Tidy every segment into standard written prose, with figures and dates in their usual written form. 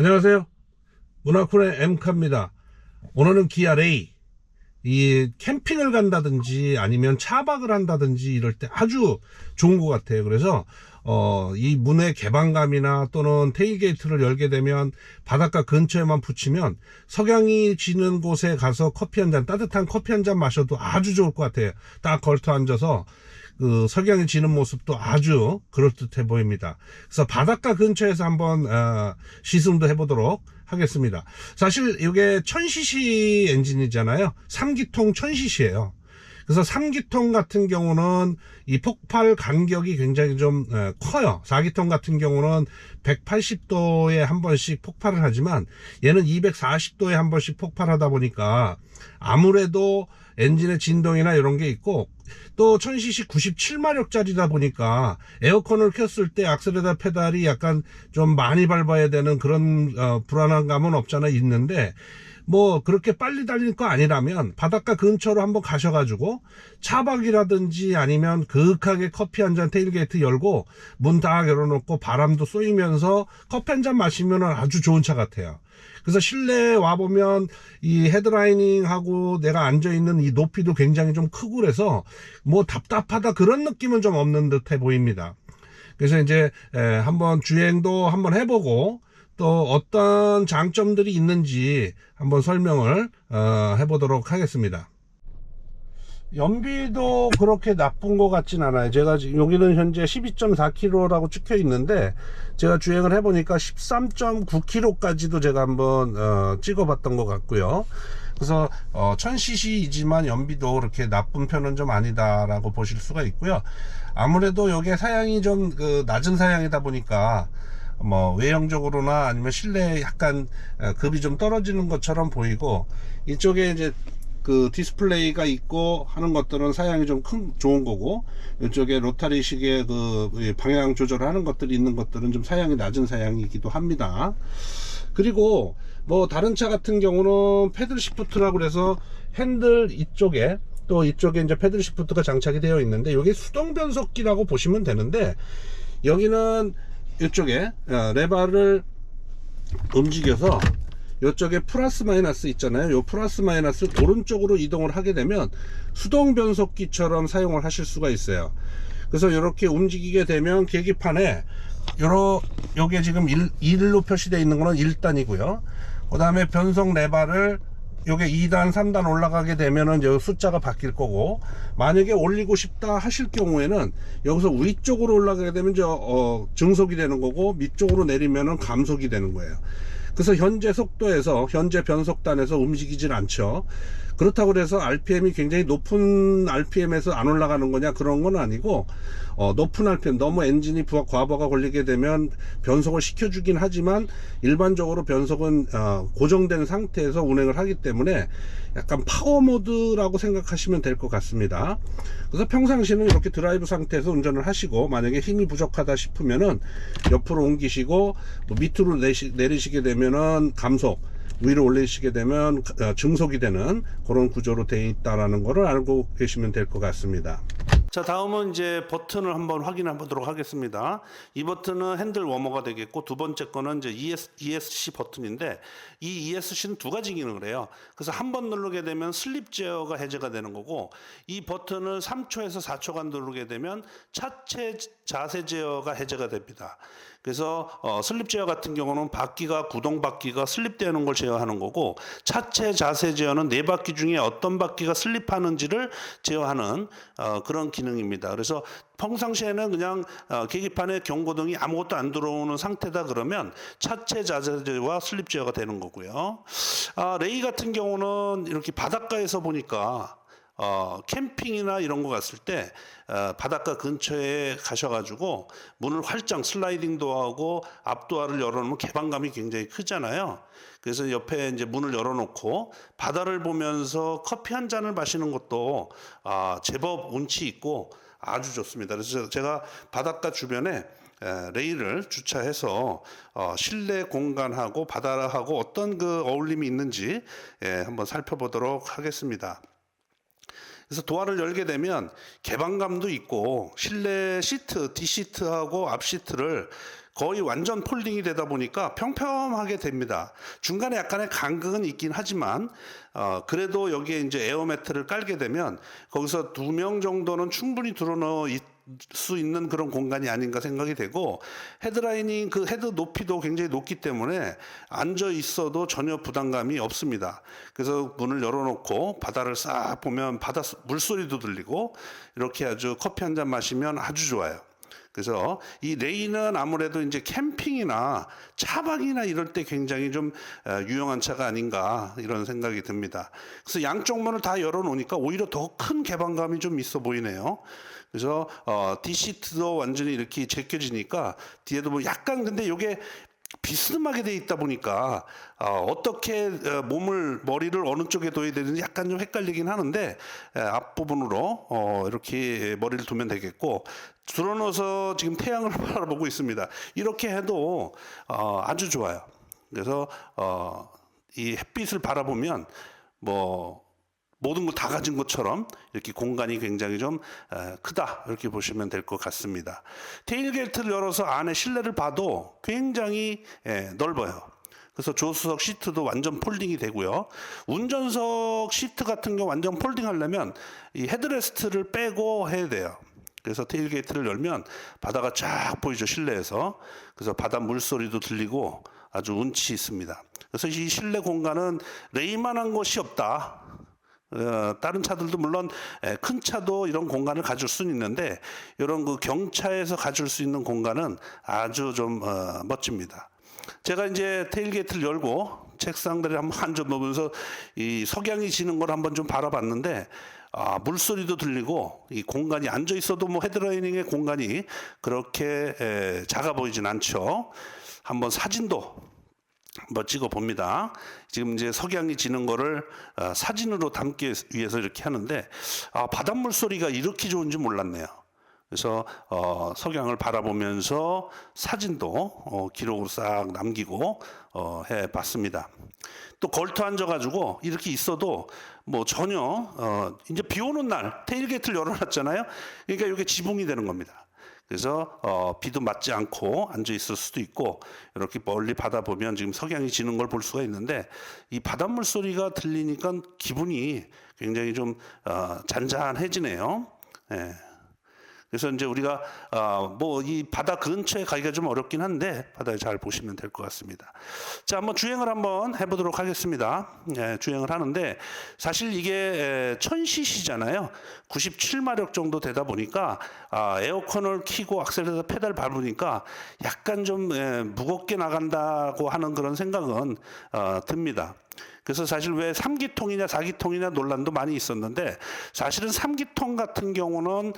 안녕하세요. 문화쿤의 엠카입니다. 오늘은 기아 레이. 이 캠핑을 간다든지 아니면 차박을 한다든지 이럴 때 아주 좋은 것 같아요. 그래서 이 문의 개방감이나 또는 테일게이트를 열게 되면 바닷가 근처에만 붙이면 석양이 지는 곳에 가서 커피 한 잔, 따뜻한 커피 한 잔 마셔도 아주 좋을 것 같아요. 딱 걸터 앉아서 그 석양이 지는 모습도 아주 그럴듯해 보입니다. 그래서 바닷가 근처에서 한번 시승도 해보도록 하겠습니다. 사실 이게 1000cc 엔진이잖아요. 3기통 1000cc예요. 그래서 3기통 같은 경우는 이 폭발 간격이 굉장히 좀 커요. 4기통 같은 경우는 180도에 한 번씩 폭발을 하지만 얘는 240도에 한 번씩 폭발하다 보니까 아무래도 엔진의 진동이나 이런 게 있고, 또 1000cc 97마력짜리다 보니까 에어컨을 켰을 때 악셀레다 페달이 약간 좀 많이 밟아야 되는 그런 불안한 감은 없잖아 있는데, 뭐 그렇게 빨리 달릴 거 아니라면 바닷가 근처로 한번 가셔가지고 차박이라든지 아니면 그윽하게 커피 한 잔 테일게이트 열고 문 다 열어놓고 바람도 쏘이면서 커피 한 잔 마시면 아주 좋은 차 같아요. 그래서 실내에 와보면 이 헤드라이닝하고 내가 앉아있는 이 높이도 굉장히 좀 크고 그래서 뭐 답답하다 그런 느낌은 좀 없는 듯해 보입니다. 그래서 이제 한번 주행도 한번 해보고 또 어떤 장점들이 있는지 한번 설명을 해보도록 하겠습니다. 연비도 그렇게 나쁜 것 같진 않아요. 제가 지금 여기는 현재 12.4km라고 찍혀 있는데 제가 주행을 해보니까 13.9km까지도 제가 한번 찍어봤던 것 같고요. 그래서 1000cc이지만 연비도 그렇게 나쁜 편은 좀 아니다 라고 보실 수가 있고요. 아무래도 여기에 사양이 좀 낮은 사양이다 보니까 뭐 외형적으로나 아니면 실내에 약간 급이 좀 떨어지는 것처럼 보이고, 이쪽에 이제 그 디스플레이가 있고 하는 것들은 사양이 좀 좋은 거고, 이쪽에 로타리식의 그 방향 조절하는 것들이 있는 것들은 좀 사양이 낮은 사양이기도 합니다. 그리고 뭐 다른 차 같은 경우는 패들 시프트라고 그래서 핸들 이쪽에 또 이쪽에 이제 패들 시프트가 장착이 되어 있는데, 이게 수동 변속기라고 보시면 되는데, 여기는 이쪽에 레바를 움직여서 이쪽에 플러스 마이너스 있잖아요. 요 플러스 마이너스 오른쪽으로 이동을 하게 되면 수동 변속기처럼 사용을 하실 수가 있어요. 그래서 이렇게 움직이게 되면 계기판에 요게 지금 1로 표시되어 있는 거는 1단이고요. 그 다음에 변속 레바를 요게 2단 3단 올라가게 되면은 요 숫자가 바뀔 거고, 만약에 올리고 싶다 하실 경우에는 여기서 위쪽으로 올라가게 되면 증속이 되는 거고, 밑쪽으로 내리면은 감속이 되는 거예요. 그래서 현재 속도에서 현재 변속단에서 움직이질 않죠. 그렇다고 해서 RPM이 굉장히 높은 RPM에서 안 올라가는 거냐, 그런 건 아니고, 높은 RPM, 너무 엔진이 과부하가 걸리게 되면 변속을 시켜주긴 하지만 일반적으로 변속은 고정된 상태에서 운행을 하기 때문에 약간 파워 모드라고 생각하시면 될 것 같습니다. 그래서 평상시는 이렇게 드라이브 상태에서 운전을 하시고, 만약에 힘이 부족하다 싶으면은 옆으로 옮기시고, 뭐 밑으로 내리시게 되면은 감속, 위로 올리시게 되면 증속이 되는 그런 구조로 되어 있다라는 것을 알고 계시면 될 것 같습니다. 자, 다음은 이제 버튼을 한번 확인해 보도록 하겠습니다. 이 버튼은 핸들 워머가 되겠고, 두 번째 거는 이제 ESC 버튼인데, 이 ESC는 두 가지 기능을 해요. 그래서 한 번 누르게 되면 슬립 제어가 해제가 되는 거고, 이 버튼을 3초에서 4초간 누르게 되면 차체 자세 제어가 해제가 됩니다. 그래서 슬립 제어 같은 경우는 바퀴가 구동 바퀴가 슬립되는 걸 제어하는 거고, 차체 자세 제어는 네 바퀴 중에 어떤 바퀴가 슬립하는지를 제어하는 그런 기능입니다. 그래서 평상시에는 그냥 계기판에 경고등이 아무것도 안 들어오는 상태다 그러면 차체 자세 제어와 슬립 제어가 되는 거고요. 레이 같은 경우는 이렇게 바닷가에서 보니까 캠핑이나 이런 거 갔을 때 바닷가 근처에 가셔가지고 문을 활짝 슬라이딩 도어하고 앞도어를 열어놓으면 개방감이 굉장히 크잖아요. 그래서 옆에 이제 문을 열어놓고 바다를 보면서 커피 한 잔을 마시는 것도 제법 운치 있고 아주 좋습니다. 그래서 제가 바닷가 주변에 레이를 주차해서 실내 공간하고 바다하고 어떤 그 어울림이 있는지 한번 살펴보도록 하겠습니다. 그래서 도어를 열게 되면 개방감도 있고, 실내 시트, 뒷시트하고 앞시트를 거의 완전 폴딩이 되다 보니까 평평하게 됩니다. 중간에 약간의 간극은 있긴 하지만 그래도 여기에 이제 에어매트를 깔게 되면 거기서 2명 정도는 충분히 들어넣을 수 있는 그런 공간이 아닌가 생각이 되고, 헤드라이닝 그 헤드 높이도 굉장히 높기 때문에 앉아 있어도 전혀 부담감이 없습니다. 그래서 문을 열어놓고 바다를 싹 보면 바다 물소리도 들리고 이렇게 아주 커피 한 잔 마시면 아주 좋아요. 그래서 이 레이는 아무래도 이제 캠핑이나 차박이나 이럴 때 굉장히 좀 유용한 차가 아닌가 이런 생각이 듭니다. 그래서 양쪽 문을 다 열어놓으니까 오히려 더 큰 개방감이 좀 있어 보이네요. 그래서 D시트도 완전히 이렇게 제껴지니까 뒤에도 뭐 약간, 근데 이게 비스듬하게 돼 있다 보니까 어떻게 머리를 어느 쪽에 둬야 되는지 약간 좀 헷갈리긴 하는데, 앞부분으로 이렇게 머리를 두면 되겠고, 들어넣어서 지금 태양을 바라보고 있습니다. 이렇게 해도 아주 좋아요. 그래서 이 햇빛을 바라보면 뭐 모든 걸 다 가진 것처럼 이렇게 공간이 굉장히 좀 크다, 이렇게 보시면 될 것 같습니다. 테일게이트를 열어서 안에 실내를 봐도 굉장히 넓어요. 그래서 조수석 시트도 완전 폴딩이 되고요. 운전석 시트 같은 경우 완전 폴딩 하려면 이 헤드레스트를 빼고 해야 돼요. 그래서 테일게이트를 열면 바다가 쫙 보이죠, 실내에서. 그래서 바다 물소리도 들리고 아주 운치 있습니다. 그래서 이 실내 공간은 레이만한 곳이 없다. 다른 차들도 물론 큰 차도 이런 공간을 가질 수는 있는데, 이런 그 경차에서 가질 수 있는 공간은 아주 좀 멋집니다. 제가 이제 테일게이트를 열고 책상들에 한번 앉아보면서 이 석양이 지는 걸 한번 좀 바라봤는데, 물소리도 들리고 이 공간이 앉아 있어도 뭐 헤드라이닝의 공간이 그렇게 작아 보이진 않죠. 한번 사진도 한번 찍어 봅니다. 지금 이제 석양이 지는 거를 사진으로 담기 위해서 이렇게 하는데, 바닷물 소리가 이렇게 좋은지 몰랐네요. 그래서 석양을 바라보면서 사진도 기록으로 싹 남기고 해 봤습니다. 또 걸터 앉아가지고 이렇게 있어도 뭐 전혀 이제 비 오는 날 테일게이트를 열어놨잖아요. 그러니까 이게 지붕이 되는 겁니다. 그래서 비도 맞지 않고 앉아 있을 수도 있고, 이렇게 멀리 바다 보면 지금 석양이 지는 걸 볼 수가 있는데, 이 바닷물 소리가 들리니까 기분이 굉장히 좀 잔잔해지네요. 예. 그래서 이제 우리가 뭐 이 바다 근처에 가기가 좀 어렵긴 한데 바다에 잘 보시면 될 것 같습니다. 자, 한번 주행을 한번 해보도록 하겠습니다. 주행을 하는데, 사실 이게 1000cc잖아요. 97마력 정도 되다 보니까 에어컨을 켜고 악셀레터 페달 밟으니까 약간 좀 무겁게 나간다고 하는 그런 생각은 듭니다. 그래서 사실 왜 3기통이냐 4기통이냐 논란도 많이 있었는데, 사실은 3기통 같은 경우는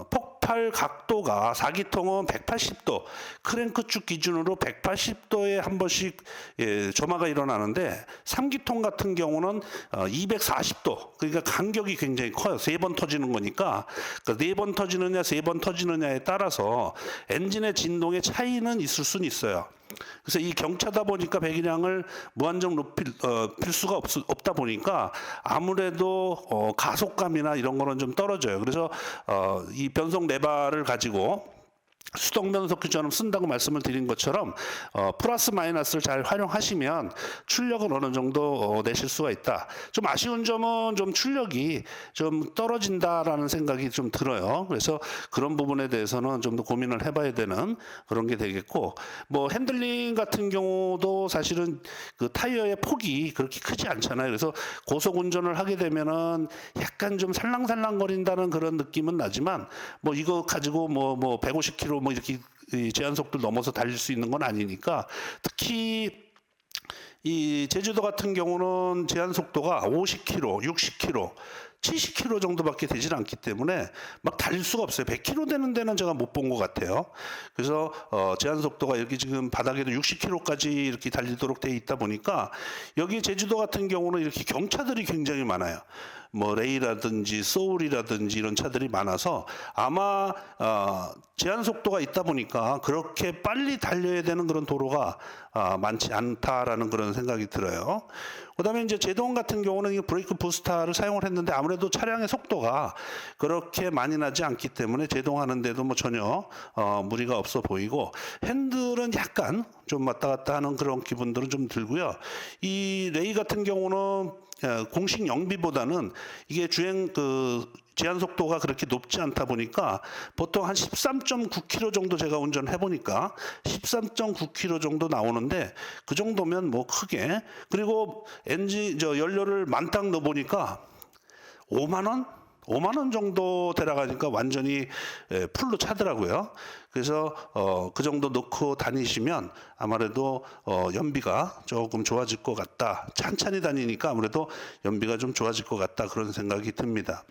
폭발 각도가 4기통은 180도, 크랭크축 기준으로 180도에 한 번씩 점화가 일어나는데, 3기통 같은 경우는 240도, 그러니까 간격이 굉장히 커요. 3번 터지는 거니까. 그러니까 4번 터지느냐 3번 터지느냐에 따라서 엔진의 진동의 차이는 있을 수는 있어요. 그래서 이 경차다 보니까 배기량을 무한정 높일 수가 없다 보니까 아무래도 가속감이나 이런 거는 좀 떨어져요. 그래서 이 변속 레바를 가지고 수동 변속기처럼 쓴다고 말씀을 드린 것처럼 플러스 마이너스를 잘 활용하시면 출력은 어느 정도 내실 수가 있다. 좀 아쉬운 점은 좀 출력이 좀 떨어진다라는 생각이 좀 들어요. 그래서 그런 부분에 대해서는 좀 더 고민을 해봐야 되는 그런 게 되겠고, 뭐 핸들링 같은 경우도 사실은 그 타이어의 폭이 그렇게 크지 않잖아요. 그래서 고속 운전을 하게 되면은 약간 좀 살랑살랑거린다는 그런 느낌은 나지만, 뭐 이거 가지고 뭐 150km 뭐 이렇게 제한 속도를 넘어서 달릴 수 있는 건 아니니까, 특히 이 제주도 같은 경우는 제한 속도가 50km, 60km, 70km 정도밖에 되질 않기 때문에 막 달릴 수가 없어요. 100km 되는 데는 제가 못 본 것 같아요. 그래서 제한 속도가 여기 지금 바닥에도 60km까지 이렇게 달리도록 돼 있다 보니까, 여기 제주도 같은 경우는 이렇게 경차들이 굉장히 많아요. 뭐 레이라든지 소울이라든지 이런 차들이 많아서 아마 제한 속도가 있다 보니까 그렇게 빨리 달려야 되는 그런 도로가 많지 않다라는 그런 생각이 들어요. 그다음에 이제 제동 같은 경우는 이 브레이크 부스터를 사용을 했는데 아무래도 차량의 속도가 그렇게 많이 나지 않기 때문에 제동하는데도 뭐 전혀 무리가 없어 보이고, 핸들은 약간 좀 왔다 갔다 하는 그런 기분들은 좀 들고요. 이 레이 같은 경우는 공식 영비보다는 이게 주행 제한 속도가 그렇게 높지 않다 보니까 보통 한 13.9km 정도 제가 운전해 보니까 13.9km 정도 나오는데, 그 정도면 뭐 크게, 그리고 연료를 만땅 넣어 보니까 5만 원 정도 들어가니까 완전히 풀로 차더라고요. 그래서 그 정도 넣고 다니시면 아무래도 연비가 조금 좋아질 것 같다. 찬찬히 다니니까 아무래도 연비가 좀 좋아질 것 같다, 그런 생각이 듭니다.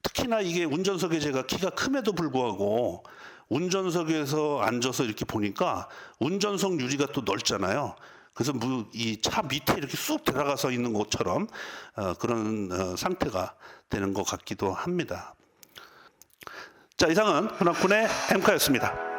특히나 이게 운전석에 제가 키가 큼에도 불구하고 운전석에서 앉아서 이렇게 보니까 운전석 유리가 또 넓잖아요. 그래서 이 차 밑에 이렇게 쑥 들어가서 있는 것처럼 그런 상태가 되는 것 같기도 합니다. 자, 이상은 현악군의 엠카였습니다.